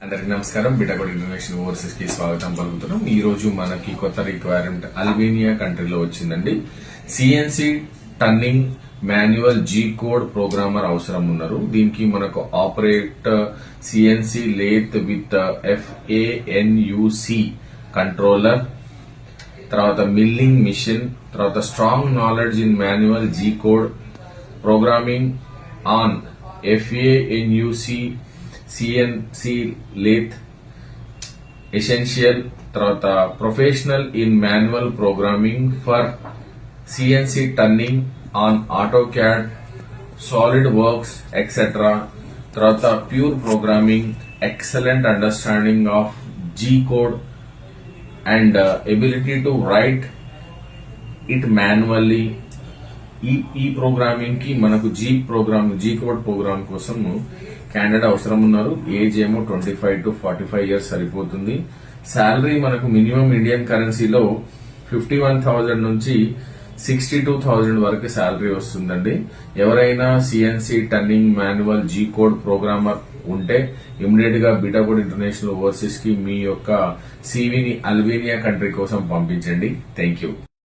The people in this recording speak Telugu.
అందరికి నమస్కారం. బిటాకోడ్ ఇంటర్నేషనల్ ఓవర్సీస్ కి స్వాగతం పలుకుతున్నాం. ఈ రోజు మనకి కొత్త రిక్వైర్మెంట్ అల్బేనియా కంట్రీలో వచ్చిందండి. CNC turning manual G code programmer అవసరం ఉన్నారు. దీనికి మనకు operator CNC lathe with FANUC controller, తర్వాత మిల్లింగ్ మిషన్, తర్వాత strong knowledge in manual G code programming on FANUC CNC lathe essential, తర్వాత professional in manual programming for CNC turning on AutoCAD, solid works etcetera, తర్వాత pure programming, excellent understanding of G code and ability to write it manually. ఈ ప్రోగ్రామింగ్ కి మనకు జీ కోడ్ ప్రోగ్రామ్ కోసం క్యాండిడేట్ అవసరం ఉన్నారు. ఏజ్ ఏమో 25 to 45 ఇయర్స్ సరిపోతుంది. శాలరీ మనకు మినిమం ఇండియన్ కరెన్సీలో 51,000 నుంచి 62,000 వరకు శాలరీ వస్తుందండి. ఎవరైనా CNC turning manual G code programmer ఉంటే ఇమ్మీడియట్ గా బిటాకోడ్ ఇంటర్నేషనల్ ఓవర్సీస్ కి మీ యొక్క సివిని అల్బేనియా కంట్రీ కోసం పంపించండి. Thank you.